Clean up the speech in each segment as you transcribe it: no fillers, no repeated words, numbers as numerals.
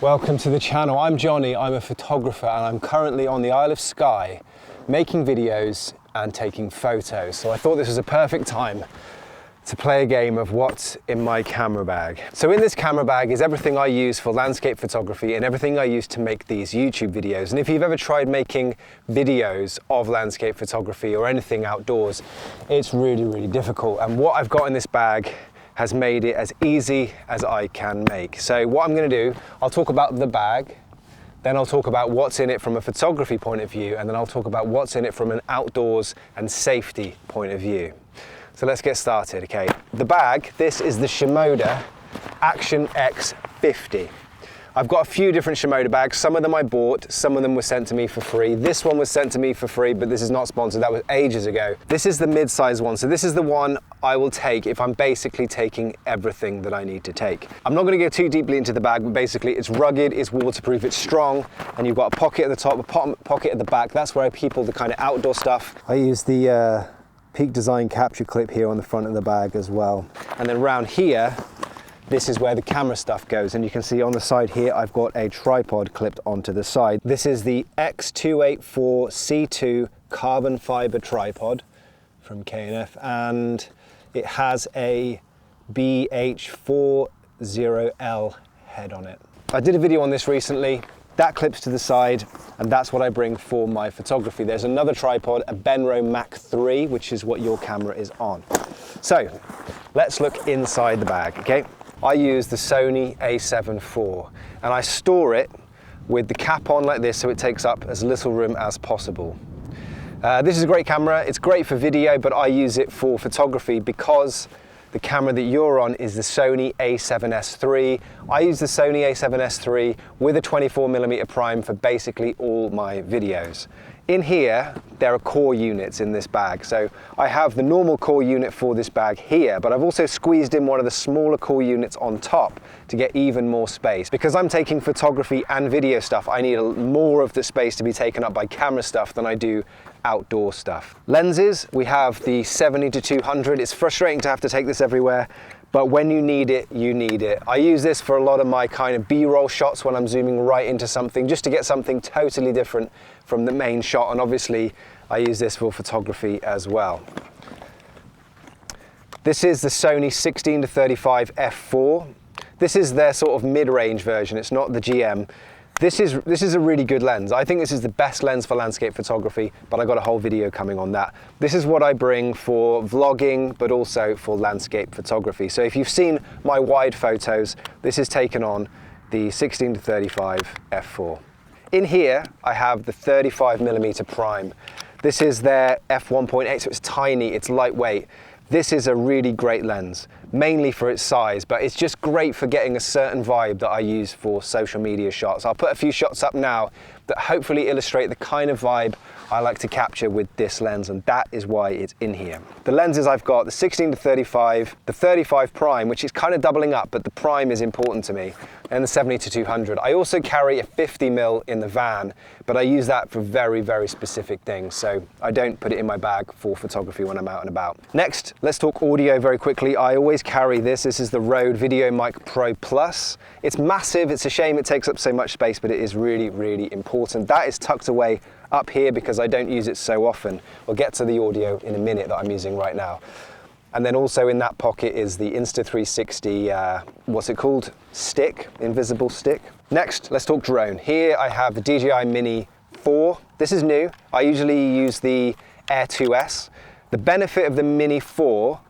Welcome to the channel. I'm Johnny, I'm a photographer and I'm currently on the Isle of Skye making videos and taking photos. So I thought this was a perfect time to play a game of what's in my camera bag. So in this camera bag is everything I use for landscape photography and everything I use to make these YouTube videos. And if you've ever tried making videos of landscape photography or anything outdoors, it's really, really difficult. And what I've got in this bag has made it as easy as I can make. So what I'm gonna do, I'll talk about the bag, then I'll talk about what's in it from a photography point of view, and then I'll talk about what's in it from an outdoors and safety point of view. So let's get started, okay? The bag, this is the Shimoda Action X50. I've got a few different Shimoda bags. Some of them I bought, some of them were sent to me for free. This one was sent to me for free, but this is not sponsored. That was ages ago. This is the mid-size one. So this is the one I will take if I'm basically taking everything that I need to take. I'm not gonna go too deeply into the bag, but basically it's rugged, it's waterproof, it's strong, and you've got a pocket at the top, a pocket at the back. That's where I keep all the kind of outdoor stuff. I use the Peak Design capture clip here on the front of the bag as well. And then around here, this is where the camera stuff goes, and you can see on the side here I've got a tripod clipped onto the side. This is the X284C2 carbon fiber tripod from K&F, and it has a BH40L head on it. I did a video on this recently. That clips to the side, and that's what I bring for my photography. There's another tripod, a Benro Mac 3, which is what your camera is on. So let's look inside the bag, okay? I use the Sony a7 IV, and I store it with the cap on like this so it takes up as little room as possible. This is a great camera. It's great for video, but I use it for photography because the camera that you're on is the Sony a7S III. I use the Sony a7S III with a 24mm prime for basically all my videos. In here, there are core units in this bag. So I have the normal core unit for this bag here, but I've also squeezed in one of the smaller core units on top to get even more space. Because I'm taking photography and video stuff, I need more of the space to be taken up by camera stuff than I do outdoor stuff. Lenses, we have the 70-200. It's frustrating to have to take this everywhere, but when you need it, you need it. I use this for a lot of my kind of B-roll shots when I'm zooming right into something, just to get something totally different from the main shot, and obviously I use this for photography as well. This is the Sony 16-35 f4. This is their sort of mid-range version, it's not the GM. This is a really good lens. I think this is the best lens for landscape photography, but I got a whole video coming on that. This is what I bring for vlogging, but also for landscape photography. So if you've seen my wide photos, this is taken on the 16-35 f4. In here, I have the 35mm prime. This is their f1.8, so it's tiny, it's lightweight. This is a really great lens, mainly for its size, but it's just great for getting a certain vibe that I use for social media shots. I'll put a few shots up now that hopefully illustrate the kind of vibe I like to capture with this lens, and that is why it's in here. The lenses I've got, the 16-35, the 35 prime, which is kind of doubling up, but the prime is important to me, and the 70-200. I also carry a 50mm in the van, but I use that for very, very specific things, so I don't put it in my bag for photography when I'm out and about. Next, let's talk audio very quickly. I always carry this. This is the Rode VideoMic Pro Plus. It's massive. It's a shame it takes up so much space, but it is really, really important. That is tucked away up here because I don't use it so often. We'll get to the audio in a minute that I'm using right now. And then also in that pocket is the Insta360, what's it called? Stick, invisible stick. Next, let's talk drone. Here I have the DJI Mini 4. This is new. I usually use the Air 2S. The benefit of the Mini 4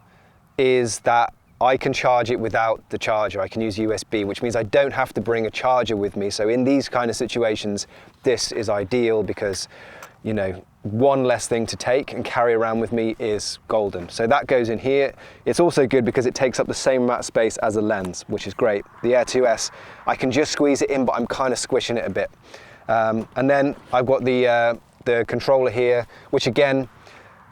is that I can charge it without the charger. I can use USB, which means I don't have to bring a charger with me. So in these kind of situations, this is ideal because, you know, one less thing to take and carry around with me is golden. So that goes in here. It's also good because it takes up the same amount of space as a lens, which is great. The Air 2S, I can just squeeze it in, but I'm kind of squishing it a bit. And then I've got the controller here, which again,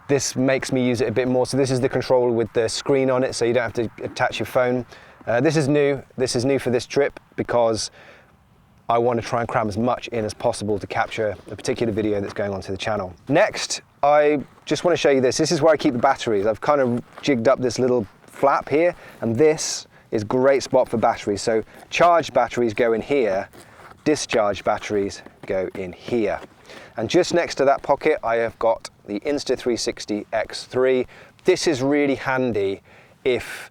this makes me use it a bit more. So this is the controller with the screen on it, so you don't have to attach your phone. This is new. This is new for this trip because I want to try and cram as much in as possible to capture a particular video that's going onto the channel. Next, I just want to show you this. This is where I keep the batteries. I've kind of jigged up this little flap here, and this is a great spot for batteries. So charged batteries go in here, discharge batteries go in here. And just next to that pocket, I have got the Insta360 X3. This is really handy if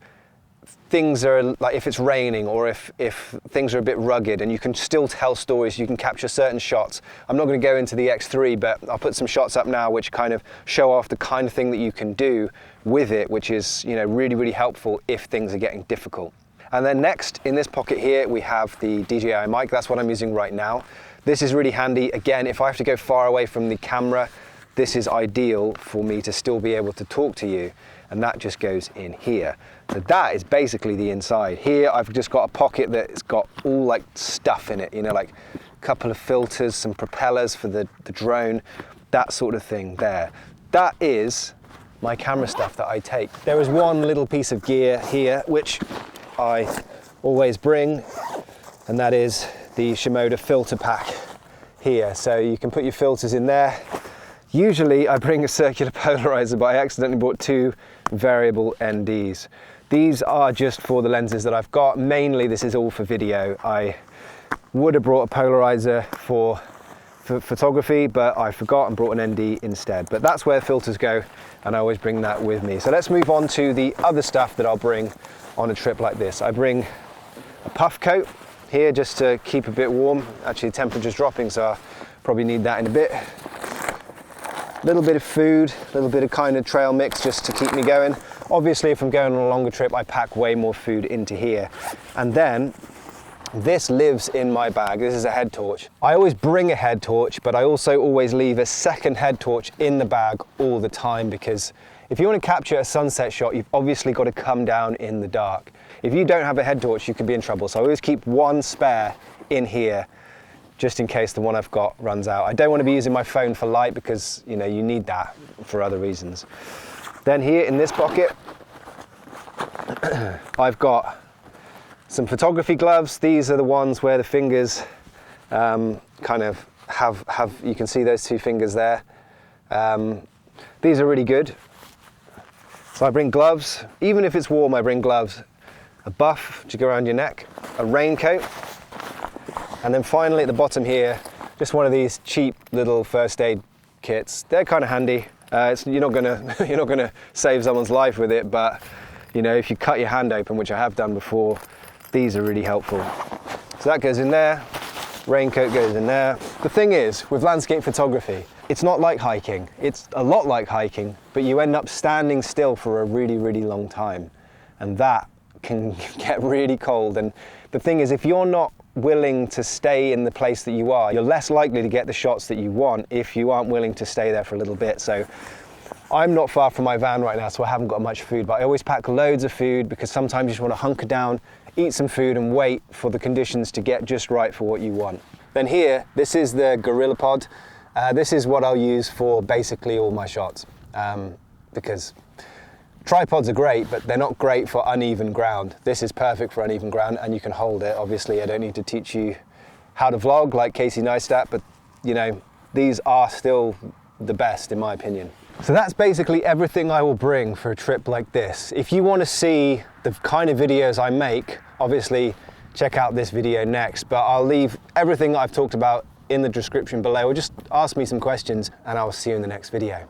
things are like, if it's raining or if things are a bit rugged and you can still tell stories, you can capture certain shots. I'm not going to go into the X3, but I'll put some shots up now which kind of show off the kind of thing that you can do with it, which is, you know, really, really helpful if things are getting difficult. And then next in this pocket here, we have the DJI mic. That's what I'm using right now. This is really handy. Again, if I have to go far away from the camera, this is ideal for me to still be able to talk to you. And that just goes in here. So that is basically the inside. Here I've just got a pocket that's got all like stuff in it, you know, like a couple of filters, some propellers for the drone, that sort of thing there. That is my camera stuff that I take. There is one little piece of gear here which I always bring, and that is the Shimoda filter pack here. So you can put your filters in there. Usually I bring a circular polarizer, but I accidentally bought two variable NDs. These are just for the lenses that I've got. Mainly this is all for video. I would have brought a polarizer for photography, but I forgot and brought an ND instead. But that's where filters go, and I always bring that with me. So let's move on to the other stuff that I'll bring on a trip like this. I bring a puff coat here just to keep a bit warm. Actually, the temperature's dropping, so I'll probably need that in a bit. A little bit of food, a little bit of kind of trail mix just to keep me going. Obviously, if I'm going on a longer trip, I pack way more food into here. And then this lives in my bag. This is a head torch. I always bring a head torch, but I also always leave a second head torch in the bag all the time, because if you want to capture a sunset shot, you've obviously got to come down in the dark. If you don't have a head torch, you could be in trouble. So I always keep one spare in here, just in case the one I've got runs out. I don't want to be using my phone for light because, you know, you need that for other reasons. Then here in this pocket, I've got some photography gloves. These are the ones where the fingers kind of have, you can see those two fingers there. These are really good. So I bring gloves. Even if it's warm, I bring gloves. A buff to go around your neck, a raincoat, and then finally at the bottom here, just one of these cheap little first aid kits. They're kind of handy. You're not gonna save someone's life with it, but you know, if you cut your hand open, which I have done before, these are really helpful. So that goes in there. Raincoat goes in there. The thing is, with landscape photography, it's not like hiking. It's a lot like hiking, but you end up standing still for a really, really long time, and that can get really cold. And the thing is, if you're not willing to stay in the place that you are, you're less likely to get the shots that you want if you aren't willing to stay there for a little bit. So I'm not far from my van right now, so I haven't got much food, but I always pack loads of food because sometimes you just want to hunker down, eat some food and wait for the conditions to get just right for what you want. Then here, this is the GorillaPod. This is what I'll use for basically all my shots, because tripods are great, but they're not great for uneven ground. This is perfect for uneven ground, and you can hold it. Obviously, I don't need to teach you how to vlog like Casey Neistat, but you know, these are still the best in my opinion. So that's basically everything I will bring for a trip like this. If you want to see the kind of videos I make, obviously check out this video next, but I'll leave everything I've talked about in the description below, or just ask me some questions and I'll see you in the next video.